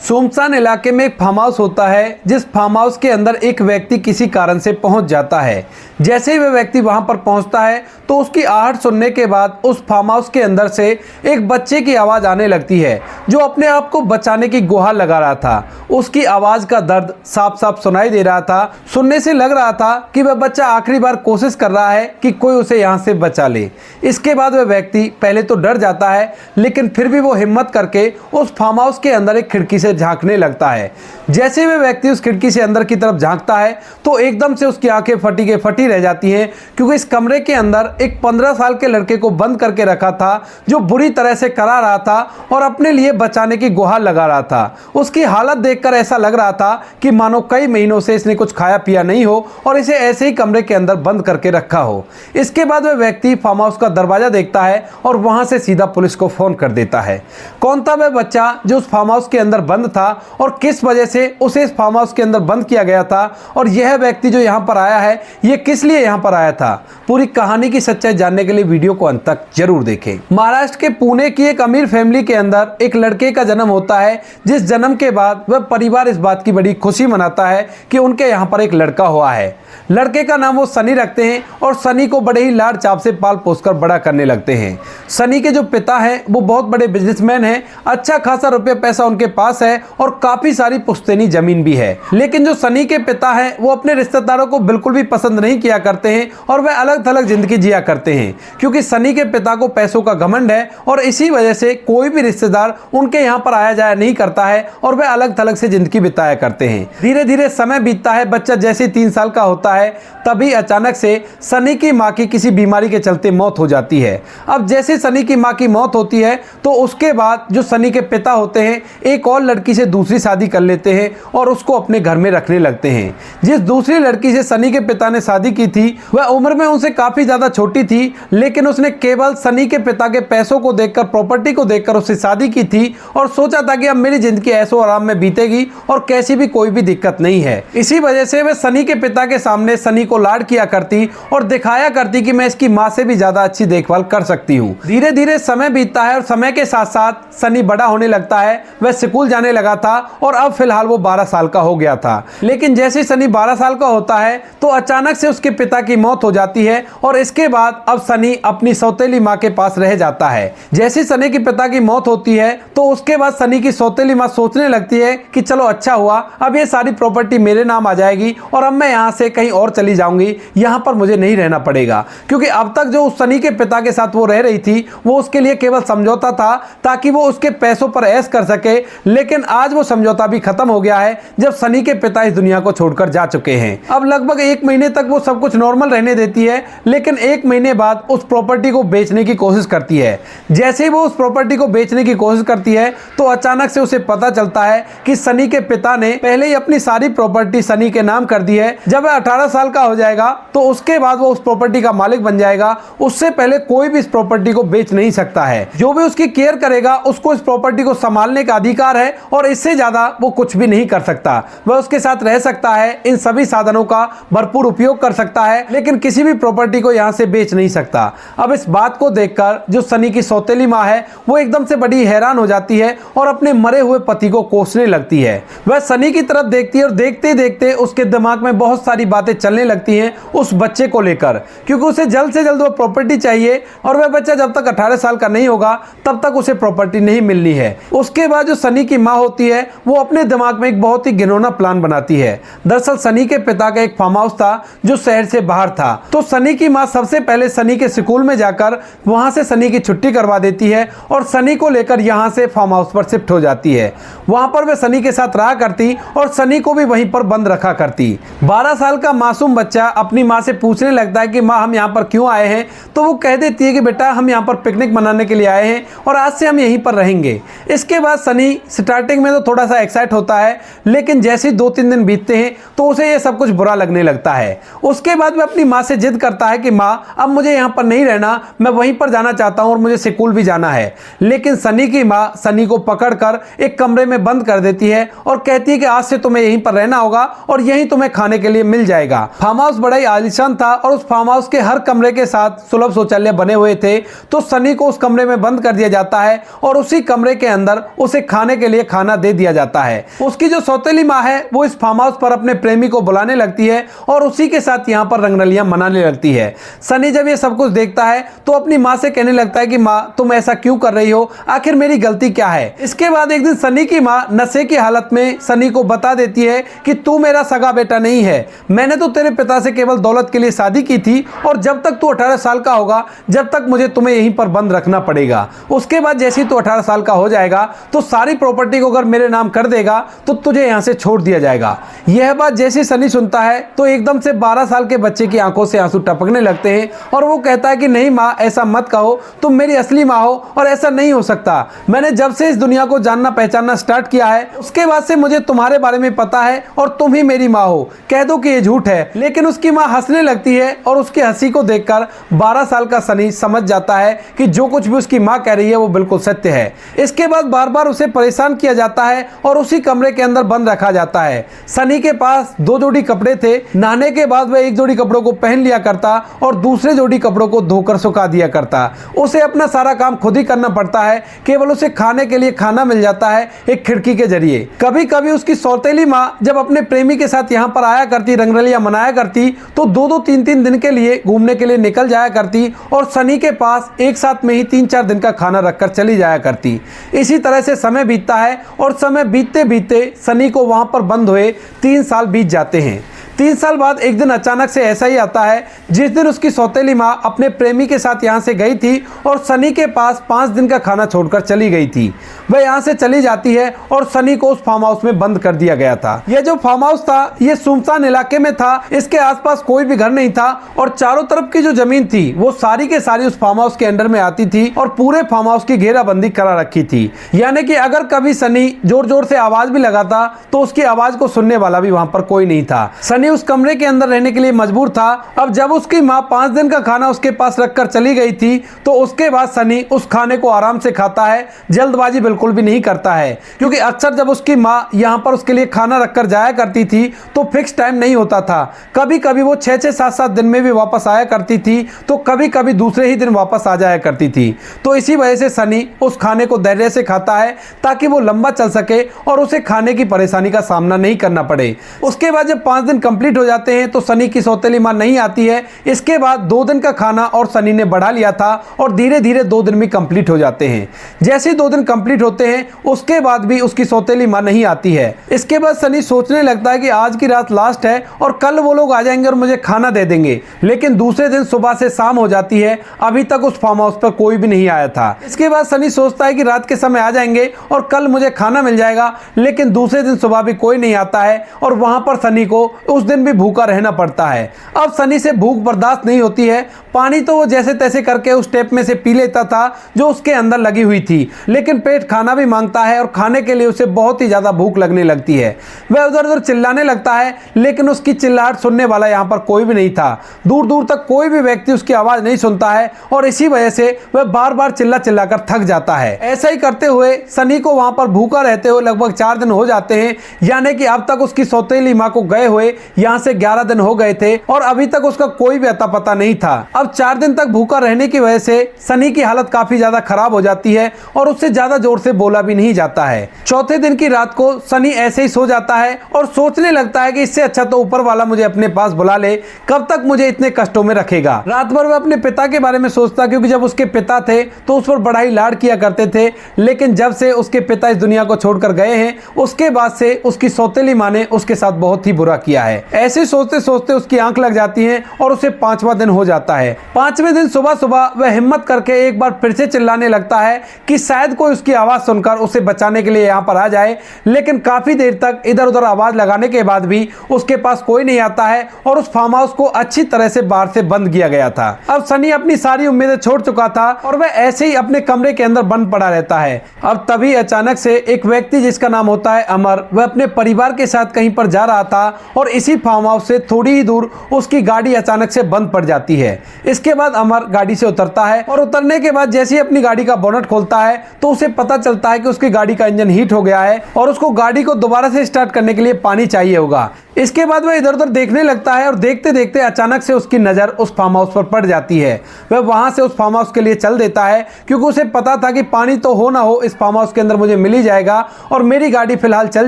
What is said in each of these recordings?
सुनसान इलाके में एक फार्म हाउस होता है, जिस फार्म हाउस के अंदर एक व्यक्ति किसी कारण से पहुंच जाता है। जैसे ही वह व्यक्ति वहां पर पहुंचता है तो उसकी आहट सुनने के बाद उस फार्म हाउस के अंदर से एक बच्चे की आवाज़ आने लगती है, जो अपने आप को बचाने की गुहार लगा रहा था। उसकी आवाज़ का दर्द साफ साफ सुनाई दे रहा था। सुनने से लग रहा था कि वह बच्चा आखिरी बार कोशिश कर रहा है कि कोई उसे यहाँ से बचा ले। इसके बाद वह व्यक्ति पहले तो डर जाता है, लेकिन फिर भी वो हिम्मत करके उस फार्म हाउस के अंदर एक खिड़की से झांकने लगता है। जैसे वह व्यक्ति उस खिड़की से अंदर की तरफ झांकता है तो एकदम से उसकी आंखें फटी के फटी रह जाती हैं, क्योंकि इस कमरे के अंदर एक 15 साल के लड़के को बंद करके रखा था, जो बुरी तरह से करा रहा था और अपने लिए बचाने की गुहार लगा रहा था। उसकी हालत देखकर ऐसा लग रहा था कि मानो कई महीनों से इसने कुछ खाया पिया नहीं हो और इसे ऐसे ही कमरे के अंदर बंद करके रखा हो। इसके बाद वह व्यक्ति फार्म हाउस का दरवाजा देखता है और वहां से सीधा पुलिस को फोन कर देता है। कौन था वह बच्चा जो उस फार्म हाउस के अंदर बंद था और किस वजह से उसे इस फार्म हाउस के अंदर बंद किया गया था, और यह व्यक्ति जो यहाँ पर आया है ये किस लिए यहाँ पर आया था, पूरी कहानी की सच्चाई जानने के लिए वीडियो को अंत तक जरूर देखें। महाराष्ट्र के पुणे की एक अमीर फैमिली के अंदर एक लड़के का जन्म होता है, जिस जन्म के बाद वह परिवार इस बात की बड़ी खुशी मनाता है कि उनके यहाँ पर एक लड़का हुआ है। लड़के का नाम वो सनी रखते हैं और सनी को बड़े ही लाड़ चाव से पाल पोसकर बड़ा करने लगते हैं। सनी के जो पिता हैं वो बहुत बड़े बिजनेसमैन हैं, अच्छा खासा रुपया पैसा उनके पास है और काफी सारी पुश्तैनी जमीन भी है। लेकिन जो सनी के पिता हैं वो अपने रिश्तेदारों को बिल्कुल भी पसंद नहीं किया करते हैं और वह अलग थलग जिंदगी जिया करते हैं, क्योंकि सनी के पिता को पैसों का घमंड है और इसी वजह से कोई भी रिश्तेदार उनके यहाँ पर आया जाया नहीं करता है और वह अलग थलग से जिंदगी बिताया करते हैं। धीरे धीरे समय बीतता है, बच्चा जैसे 3 साल का होता है तभी अचानक से सनी की माँ की किसी बीमारी के चलते मौत हो जाती है। अब जैसे सनी की माँ की मौत होती है तो उसके बाद जो सनी के पिता होते हैं एक और लड़की से दूसरी शादी कर लेते हैं और उसको अपने घर में रखने लगते हैं। जिस दूसरी लड़की से सनी के पिता ने शादी की थी वह उम्र में उनसे काफी ज्यादा छोटी थी, लेकिन उसने केवल सनी के पिता के पैसों को देखकर, प्रॉपर्टी को देखकर उससे शादी की थी और सोचा था कि अब मेरी जिंदगी ऐशो आराम में बीतेगी और कैसी भी कोई भी दिक्कत नहीं है। इसी वजह से वह सनी के पिता के सामने सनी को लाड किया करती और दिखाया करती कि मैं इसकी माँ से भी ज्यादा अच्छी देखभाल कर सकती हूँ। धीरे धीरे समय बीतता है और समय के साथ साथ सनी बड़ा होने लगता है। वह स्कूल जाने लगा था और अब फिलहाल वो 12 साल का हो गया था। लेकिन जैसे सनी 12 साल का होता है तो अचानक से उसके पिता की मौत हो जाती है और इसके बाद अब सनी अपनी सौतेली माँ के पास रह जाता है। जैसे सनी के पिता की मौत होती है तो उसके बाद सनी की सौतेली माँ सोचने लगती है कि चलो अच्छा हुआ, अब ये सारी प्रॉपर्टी मेरे नाम आ जाएगी और अब मैं यहाँ से कहीं और चली जाऊंगी, यहाँ पर मुझे नहीं रहना पड़ेगा। क्योंकि अब तक जो उस सनी के पिता के साथ वो रह रही थी वो उसके लिए केवल समझौता था ताकि वो उसके पैसों पर ऐश कर सके, लेकिन आज वो समझौता भी खत्म हो गया है जब सनी के पिता इस दुनिया को छोड़कर जा चुके हैं। अब लगभग 1 महीने तक वो सब कुछ नॉर्मल रहने देती है, लेकिन 1 महीने बाद उस प्रॉपर्टी को बेचने की कोशिश करती है। जैसे ही वो उस प्रॉपर्टी को बेचने की कोशिश करती है तो अचानक से उसे पता चलता है कि सनी के पिता ने पहले ही अपनी सारी प्रॉपर्टी सनी के नाम कर दी है। जब वह 18 साल का हो जाएगा तो उसके बाद वो उस प्रॉपर्टी का मालिक बन जाएगा। उससे पहले कोई भी इस प्रॉपर्टी को बेच नहीं सकता है। जो भी उसकी केयर करेगा उसको इस प्रॉपर्टी को संभालने का अधिकार है और इससे ज्यादा वो कुछ भी नहीं कर सकता। वह उसके साथ रह सकता है, इन सभी साधनों का भरपूर उपयोग कर सकता है, लेकिन किसी भी प्रॉपर्टी को यहाँ से बेच नहीं सकता। अब इस बात को देखकर जो सनी की सौतेली माँ है वो एकदम से बड़ी हैरान हो जाती है और अपने मरे हुए पति को कोसने लगती है। वह सनी की तरफ देखती है और देखते देखते उसके दिमाग में बहुत सारी बातें चलने लगती हैं उस बच्चे को लेकर, क्योंकि उसे जल्द से जल्द वो प्रॉपर्टी चाहिए और वह बच्चा जब तक 18 साल का नहीं होगा तब तक उसे प्रॉपर्टी नहीं मिलनी है। उसके बाद जो सनी की माँ होती है वो अपने दिमाग में एक बहुत ही घिनौना प्लान बनाती है। दरअसल सनी के पिता का एक फार्म हाउस था जो शहर से बाहर था, तो सनी की माँ सबसे पहले सनी के स्कूल में जाकर वहां से सनी की छुट्टी करवा देती है और सनी को लेकर यहाँ से फार्म हाउस पर शिफ्ट हो जाती है। वहां पर वह सनी के साथ रहा करती और सनी को भी वहीं पर बंद रखा करती। 12 साल का मासूम बच्चा अपनी माँ से पूछने लगता है कि माँ हम यहाँ पर क्यों आए हैं, तो वो कह देती है कि बेटा हम यहाँ पर पिकनिक मनाने के लिए आए हैं और आज से हम यहीं पर रहेंगे। इसके बाद सनी स्टार्टिंग में तो थोड़ा सा एक्साइट होता है, लेकिन जैसे ही 2-3 दिन बीतते हैं तो उसे ये सब कुछ बुरा लगने लगता है। उसके बाद वह अपनी माँ से जिद करता है कि माँ अब मुझे यहाँ पर नहीं रहना, मैं वहीं पर जाना चाहता हूँ और मुझे स्कूल भी जाना है। लेकिन सनी की माँ सनी को पकड़कर एक कमरे में बंद कर देती है और कहती है कि आज से तुम्हें यहीं पर रहना होगा और यहीं तुम्हें खाने के लिए मिल जाएगा। फार्म हाउस बड़ा ही आलीशान था और उस फार्म हाउस के हर कमरे के साथ सुलभ शौचालय बने हुए थे, तो सनी को उस कमरे में बंद कर दिया जाता है और उसी कमरे के अंदर उसे खाने के लिए खाना दे दिया जाता है। उसकी जो सौतेली माँ है वो इस फार्म हाउस पर अपने प्रेमी को बुलाने लगती है और उसी के साथ यहाँ पर रंगरलियां मनाने लगती है। सनी जब ये सब कुछ देखता है तो अपनी माँ से कहने लगता है कि माँ तुम ऐसा क्यों कर रही हो, आखिर मेरी गलती क्या है। इसके बाद एक दिन सनी की माँ नशे की हालत में सनी को बता देती है कि तू मेरा सगा बेटा नहीं है, मैंने तो तेरे पिता से केवल दौलत के लिए शादी की थी और जब तक तू 18 साल का होगा जब तक मुझे तुम्हें यहीं पर बंद रखना पड़ेगा। उसके बाद जैसे ही तू 18 साल का हो जाएगा तो सारी प्रॉपर्टी को अगर मेरे नाम कर देगा तो तुझे यहाँ से छोड़ दिया जाएगा। यह बात जैसे सनी सुनता है तो एकदम से 12 साल के बच्चे की आंखों से आंसू टपकने लगते हैं और वो कहता है कि नहीं माँ, ऐसा मत कहो, तुम मेरी असली माँ हो और ऐसा नहीं हो सकता। मैंने जब से इस दुनिया को जानना पहचानना स्टार्ट किया है उसके बाद से मुझे तुम्हारे बारे में पता है और तुम ही मेरी माँ हो, कह दो कि ये झूठ है। लेकिन उसकी माँ हंसने लगती है और उसकी हंसी को देखकर 12 साल का सनी समझ जाता है कि जो कुछ भी उसकी माँ कह रही है वो बिल्कुल सत्य है। इसके बाद बार बार उसे परेशान किया जाता है और उसी कमरे के अंदर बंद रखा जाता है। सनी के पास 2 जोड़ी कपड़े थे, नहाने के बाद वह एक जोड़ी कपड़ों को पहन लिया करता और दूसरे जोड़ी कपड़ों को धोकर सुखा दिया करता। उसे अपना सारा काम खुद ही करना पड़ता है, केवल उसे खाने के लिए खाना मिल जाता है एक खिड़की के जरिए। कभी कभी उसकी सौतेली माँ जब अपने प्रेमी के साथ यहाँ पर आया करती, रंगरलियां मनाया करती तो 2-2 3-3 दिन के लिए घूमने के लिए निकल जाया करती और सनी के पास एक साथ में ही 3-4 दिन का खाना रखकर चली जाया करती। इसी तरह से समय बीतता है और समय बीतते बीतते सनी को वहां पर बंद हुए 3 साल बीत जाते हैं। 3 साल बाद एक दिन अचानक से ऐसा ही आता है जिस दिन उसकी सौतेली माँ अपने प्रेमी के साथ यहाँ से गई थी और सनी के पास 5 दिन का खाना छोड़कर चली गई थी। वह यहाँ से चली जाती है और सनी को उस फार्म हाउस में बंद कर दिया गया था। यह जो फार्म हाउस था ये सुनसान इलाके में था, इसके आसपास कोई भी घर नहीं था और चारों तरफ की जो जमीन थी वो सारी के सारी उस फार्म हाउस के अंडर में आती थी और पूरे फार्म हाउस की घेराबंदी करा रखी थी। यानी कि अगर कभी सनी जोर जोर से आवाज भी लगाता तो उसकी आवाज को सुनने वाला भी वहां पर कोई नहीं था। सनी उस कमरे के अंदर रहने के लिए मजबूर था। अब जब उसकी माँ 5 दिन का खाना उसके पास रखकर चली गई थी तो उसके बाद सनी उस खाने को आराम से खाता है, जल्दबाजी बिल्कुल भी नहीं करता है, क्योंकि अक्सर जब उसकी माँ यहाँ पर उसके लिए खाना रखकर जाया करती थी तो फिक्स टाइम नहीं होता था। कभी कभी वो 6-6 7-7 दिन में भी वापस आया करती थी तो कभी कभी दूसरे ही दिन वापस आ जाया करती थी। तो इसी वजह से सनी उस खाने को धैर्य से खाता है ताकि वो लंबा चल सके और उसे खाने की परेशानी का सामना नहीं करना पड़े। उसके बाद जब 5 दिन कंप्लीट हो जाते हैं तो सनी की सौतेली माँ नहीं आती है। इसके बाद 2 दिन का खाना और सनी ने बढ़ा लिया था और धीरे धीरे 2 दिन भी कंप्लीट हो जाते हैं। जैसे ही 2 दिन कंप्लीट होते हैं उसके बाद भी उसकी सौतेली माँ नहीं आती है। इसके बाद सनी सोचने लगता है कि आज की रात लास्ट है और कल वो लोग आ जाएंगे और मुझे खाना दे देंगे। लेकिन दूसरे दिन सुबह से शाम हो जाती है, अभी तक उस फार्म हाउस पर कोई भी नहीं आया था। इसके बाद सनी सोचता है कि रात के समय आ जाएंगे और कल मुझे खाना मिल जाएगा, लेकिन दूसरे दिन सुबह भी कोई नहीं आता है और वहां पर सनी को उस दिन भी भूखा रहना पड़ता है। अब सनी से भूख बर्दाश्त नहीं होती है। पानी तो वो जैसे तैसे करके उस टेप में से पी लेता था जो उसके अंदर लगी हुई थी, लेकिन पेट खाना भी मांगता है और खाने के लिए उसे बहुत ही ज्यादा भूख लगने लगती है। वह उधर उधर चिल्लाने लगता है, लेकिन उसकी चिल्लाहट सुनने वाला यहाँ पर कोई भी नहीं था। दूर दूर तक कोई भी व्यक्ति उसकी आवाज नहीं सुनता है और इसी वजह से वह बार बार चिल्ला चिल्ला कर थक जाता है। ऐसा ही करते हुए सनी को वहां पर भूखा रहते हुए लगभग 4 दिन हो जाते हैं, यानी कि अब तक उसकी सौतेली माँ को गए हुए यहाँ से 11 दिन हो गए थे और अभी तक उसका कोई भी अता पता नहीं था। अब 4 दिन तक भूखा रहने की वजह से सनी की हालत काफी ज्यादा खराब हो जाती है और उससे ज्यादा जोर से बोला भी नहीं जाता है। चौथे दिन की रात को सनी ऐसे ही सो जाता है और सोचने लगता है कि इससे अच्छा तो ऊपर वाला मुझे अपने पास बुला ले, कब तक मुझे इतने कष्टों में रखेगा। रात भर वह अपने पिता के बारे में सोचता, क्योंकि जब उसके पिता थे तो उस पर बड़ा ही लाड किया करते थे, लेकिन जब से उसके पिता इस दुनिया को छोड़कर गए हैं उसके बाद से उसकी सौतेली माँ ने उसके साथ बहुत ही बुरा किया है। ऐसे सोचते सोचते उसकी आंख लग जाती है और उसे 5वां दिन हो जाता है। 5वें दिन सुबह सुबह वह हिम्मत करके एक बार फिर से चिल्लाने लगता है कि शायद कोई उसकी आवाज सुनकर उसे बचाने के लिए यहाँ पर आ जाए, लेकिन काफी देर तक इधर उधर आवाज लगाने के बाद भी उसके पास कोई नहीं आता है और उस फार्म हाउस को अच्छी तरह से बाहर से बंद किया गया था। अब सनी अपनी सारी उम्मीदें छोड़ चुका था और वह ऐसे ही अपने कमरे के अंदर बंद पड़ा रहता है। अब तभी अचानक से एक व्यक्ति जिसका नाम होता है अमर, वह अपने परिवार के साथ कहीं पर जा रहा था और इसी फार्म हाउस से थोड़ी ही दूर उसकी गाड़ी अचानक से बंद पड़ जाती है। इसके बाद अमर गाड़ी से उतरता है और उतरने के बाद जैसे ही अपनी गाड़ी का बोनट खोलता है तो उसे पता चलता है कि उसकी गाड़ी का इंजन हीट हो गया है और उसको गाड़ी को दोबारा से स्टार्ट करने के लिए पानी चाहिए होगा। इसके बाद वह इधर उधर देखने लगता है और देखते देखते अचानक से उसकी नज़र उस फार्म हाउस पर पड़ जाती है। वह वहां से उस फार्म हाउस के लिए चल देता है क्योंकि उसे पता था कि पानी तो हो ना हो इस फार्म हाउस के अंदर मुझे मिल ही जाएगा और मेरी गाड़ी फिलहाल चल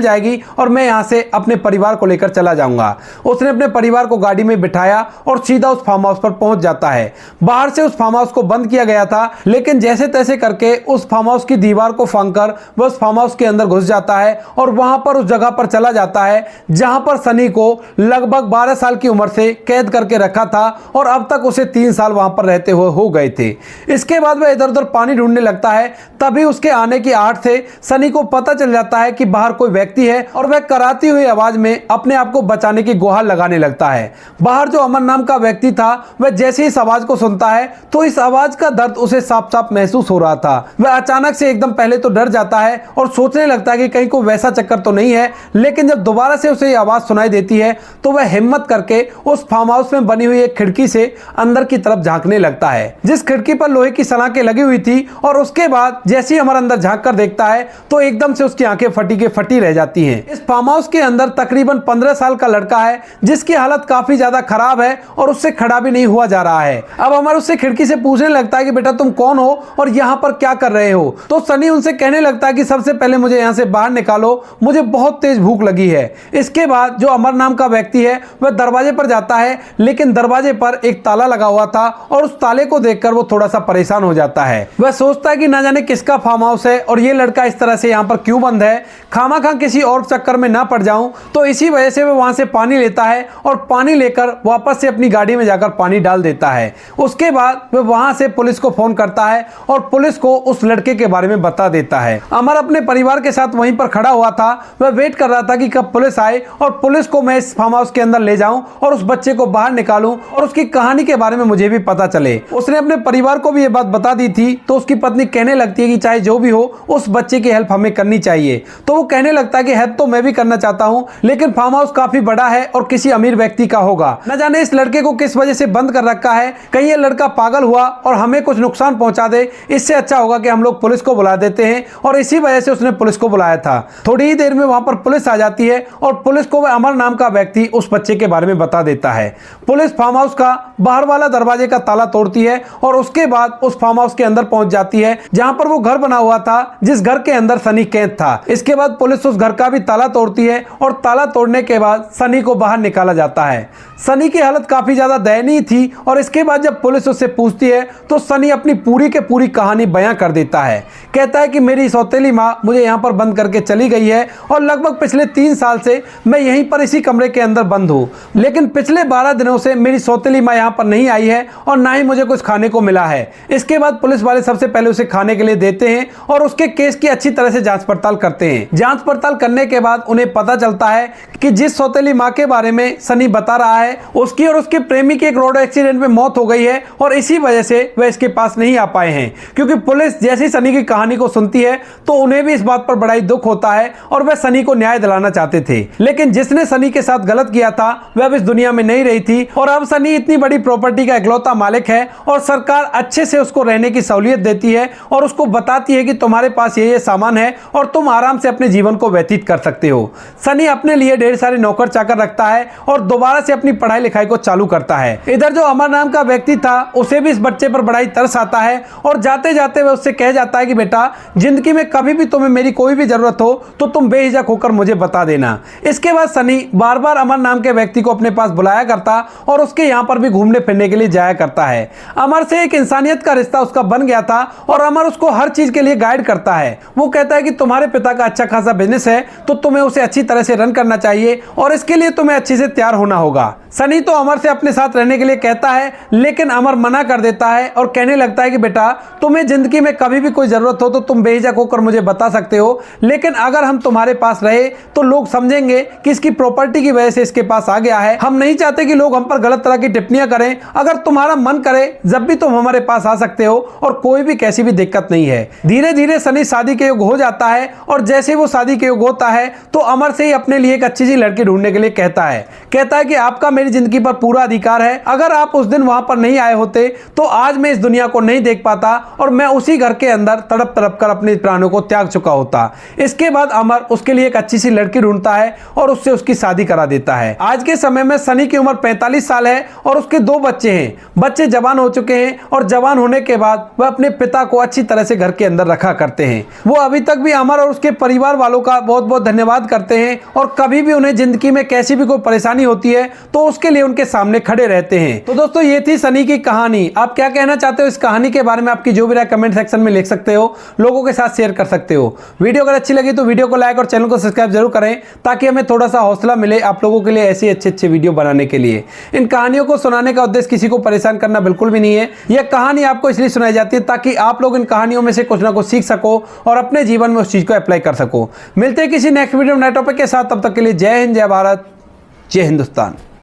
जाएगी और मैं यहाँ से अपने परिवार को लेकर चला जाऊंगा। उसने अपने परिवार को गाड़ी में बिठाया और सीधा उस फार्म हाउस पर पहुंच जाता है। बाहर से उस फार्म हाउस को बंद किया गया था, लेकिन जैसे तैसे करके उस फार्म हाउस की दीवार को फांदकर वह उस फार्म हाउस के अंदर घुस जाता है और वहां पर उस जगह पर चला जाता है जहां पर सनी को लगभग 12 साल की उम्र से कैद करके रखा था और अब तक उसे 3 साल वहां पर रहते हुए हो गए थे। इसके बाद वह इधर उधर पानी ढूंढने लगता है। तभी उसके आने की आहट से सनी को पता चल जाता है कि बाहर कोई व्यक्ति है और वह कराती हुई आवाज में अपने आप को बचाने की गुहार लगाने लगता है। बाहर जो अमर नाम का व्यक्ति था वह जैसे इस आवाज को सुनता है तो इस आवाज का दर्द उसे साफ साफ महसूस हो रहा था। वह अचानक से एकदम पहले तो डर जाता है और सोचने लगता है कि कहीं कोई वैसा चक्कर तो नहीं है, लेकिन जब दोबारा से उसे यह आवाज सुनाई देती है तो वह हिम्मत करके उस फार्म हाउस में बनी हुई एक खिड़की से अंदर की तरफ झांकने लगता है, जिस खिड़की पर लोहे की सलाखें लगी हुई थी। और उसके बाद जैसे ही अमर अंदर झांक कर देखता है तो एकदम से उसकी आंखें फटी के फटी रह जाती हैं। इस फार्म हाउस के अंदर तकरीबन 15 साल का लड़का है जिसकी हालत काफी ज्यादा खराब है और उससे खड़ा भी नहीं हुआ जा रहा है। अब अमर उससे खिड़की से पूछने लगता है कि बेटा तुम कौन हो और यहाँ पर क्या कर रहे हो। तो सनी उनसे कहने लगता है कि सबसे पहले मुझे यहाँ से बाहर निकालो, मुझे बहुत तेज भूख लगी है। इसके बाद जो अमर नाम का व्यक्ति है वह दरवाजे पर जाता है, लेकिन दरवाजे पर एक ताला लगा हुआ था और उस ताले को देखकर वो थोड़ा सा परेशान हो जाता है। वह सोचता है कि ना जाने किसका फार्म हाउस है और ये लड़का इस तरह से यहाँ पर क्यों बंद है, खामाखा किसी और चक्कर में ना पड़ जाऊं। तो इसी वजह से वह वहां से पानी लेता है और पानी लेकर वापस से अपनी गाड़ी में जाकर पानी डाल देता है। उसके बाद वह वहां से पुलिस को फोन करता है और पुलिस को उस लड़के के बारे में बता देता है। अमर अपने परिवार के साथ वहीं पर खड़ा हुआ था। वह वेट कर रहा था कि कब पुलिस आए और पुलिस को मैं इस फार्म हाउस के अंदर ले जाऊं और उस बच्चे को बाहर निकालूं और उसकी कहानी के बारे में मुझे भी पता चले। उसने अपने परिवार को भी ये बात बता दी थी। तो उसकी पत्नी कहने लगती है कि चाहे जो भी हो उस बच्चे की हेल्प हमें करनी चाहिए। तो वो कहने लगता है कि हेल्प तो मैं भी करना चाहता हूं, लेकिन फार्म हाउस काफी बड़ा है और किसी अमीर व्यक्ति का होगा। न जाने इस लड़के को किस वजह से बंद कर रखा है, कहीं ये लड़का पागल हुआ और हमें कुछ नुकसान पहुंचा दे। इससे अच्छा होगा कि हम लोग पुलिस को बुला देते हैं। और इसी वजह से उसने पुलिस को बुलाया था। थोड़ी ही देर में वहां पर पुलिस आ जाती है और पुलिस को वह अमर नाम का व्यक्ति उस बच्चे के बारे में बता देता है। पुलिस फार्म हाउस का बाहर वाला दरवाजे का ताला तोड़ती है और उसके बाद उस फार्म हाउस के अंदर पहुंच जाती है जहां पर वो घर बना हुआ था, जिस घर के अंदर सनी कैद था। इसके बाद पुलिस उस घर का भी ताला तोड़ती है और ताला तोड़ने के बाद सनी को बाहर निकाला जाता है। सनी की हालत काफी ज्यादा दयनीय थी और इसके बाद जब पुलिस उससे पूछती है तो सनी अपनी पूरी के पूरी कहानी बयां कर देता है। कहता है कि मेरी सौतेली माँ मुझे यहाँ पर बंद करके चली गई है और लगभग पिछले 3 साल से मैं यहीं पर इसी कमरे के अंदर बंद हूँ, लेकिन पिछले 12 दिनों से मेरी सौतेली माँ यहाँ पर नहीं आई है और ना ही मुझे कुछ खाने को मिला है। इसके बाद पुलिस वाले सबसे पहले उसे खाने के लिए देते हैं और उसके केस की अच्छी तरह से जांच पड़ताल करते हैं। जांच पड़ताल करने के बाद उन्हें पता चलता है कि जिस सौतेली माँ के बारे में सनी बता रहा है उसकी और उसके प्रेमी की एक रोड एक्सीडेंट में मौत हो गई है और इसी वजह से वह इसके पास नहीं आ पाए हैं। क्योंकि पुलिस जैसी सनी की कहानी को सुनती है तो उन्हें भी इस बात पर बड़ा ही दुख होता है और वह सनी को न्याय दिलाना चाहते थे, लेकिन जिसने सनी के साथ गलत किया था वह अब इस दुनिया में नहीं रही थी और अब सनी इतनी बड़ी प्रॉपर्टी का इकलौता मालिक है और सरकार अच्छे से उसको रहने की सहूलियत देती है और उसको बताती है कि तुम्हारे पास ये सामान है और तुम आराम से अपने जीवन को व्यतीत कर सकते हो। सनी अपने लिए ढेर सारे नौकर चाकर रखता है और दोबारा से अपनी पढ़ाई लिखाई को चालू करता है। इधर जो अमर नाम का व्यक्ति था उसे भी इस बच्चे पर बड़ा ही तरस आता है और जाते जाते वह उससे कह जाता है कि बेटा जिंदगी में कभी भी तुम्हें मेरी कोई भी जरूरत हो तो तुम बेहिचक होकर मुझे बता देना। इसके बाद सनी बार बार अमर नाम के व्यक्ति को अपने पास बुलाया करता और उसके यहाँ पर भी घूमने फिरने के लिए जाया करता है। अमर से एक इंसानियत का रिश्ता उसका बन गया था और अमर उसको हर चीज के लिए गाइड करता है। वो कहता है कि तुम्हारे पिता का अच्छा खासा बिजनेस है तो तुम्हें उसे अच्छी तरह से रन करना चाहिए और इसके लिए तुम्हें अच्छे से तैयार होना होगा। सनी तो अमर से अपने साथ रहने के लिए कहता है, लेकिन अमर मना कर देता है और कहने लगता है कि बेटा तुम्हें जिंदगी में कभी भी कोई जरूरत हो तो तुम बेहिचक होकर मुझे बता सकते हो, लेकिन अगर हम तुम्हारे पास रहे तो लोग समझेंगे कि इसकी प्रॉपर्टी की वजह से इसके पास आ गया है। हम नहीं चाहते कि लोग हम पर गलत तरह की टिप्पणियां करें। अगर तुम्हारा मन करे जब भी तुम हमारे पास आ सकते हो और कोई भी कैसी भी दिक्कत नहीं है। धीरे धीरे सनी शादी के योग हो जाता है और जैसे वो शादी के योग होता है तो अमर से ही अपने लिए एक अच्छी सी लड़की ढूंढने के लिए कहता है कि आपका मेरी जिंदगी पर पूरा अधिकार है। अगर आप उस दिन वहां पर नहीं आए होते तो आज मैं इस दुनिया को नहीं देख पाता और मैं उसी घर के अंदर तड़प तड़प कर अपने प्राणों को त्याग चुका होता। इसके बाद अमर उसके लिए एक अच्छी सी लड़की ढूंढता है और उससे उसकी शादी करा देता है। आज के समय में सनी की उम्र 45 साल है और उसके 2 बच्चे हैं। बच्चे जवान हो चुके हैं और जवान होने के बाद वह अपने पिता को अच्छी तरह से घर के अंदर रखा करते हैं। वो अभी तक भी अमर और उसके परिवार वालों का बहुत बहुत धन्यवाद करते हैं और कभी भी उन्हें जिंदगी में कैसी भी कोई परेशानी होती है तो उसके लिए उनके सामने खड़े रहते हैं। तो दोस्तों ये थी सनी की कहानी। आप क्या कहना चाहते हो इस कहानी के बारे में? आपकी जो भी राय कमेंट सेक्शन में लिख सकते हो, लोगों के साथ शेयर कर सकते हो। वीडियो अगर अच्छी लगी तो वीडियो को लाइक और चैनल को सब्सक्राइब जरूर करें ताकि हमें थोड़ा सा हौसला मिले आप लोगों के लिए ऐसे अच्छे वीडियो बनाने के लिए। इन कहानियों को सुनाने का उद्देश्य किसी को परेशान करना बिल्कुल भी नहीं है। यह कहानी आपको इसलिए सुनाई जाती है ताकि आप लोग इन कहानियों में से कुछ ना कुछ सीख सको और अपने जीवन में उस चीज को अप्लाई कर सको। मिलते हैं किसी नेक्स्ट वीडियो नए टॉपिक के साथ। तब तक के लिए जय हिंद, जय भारत, जय हिंदुस्तान।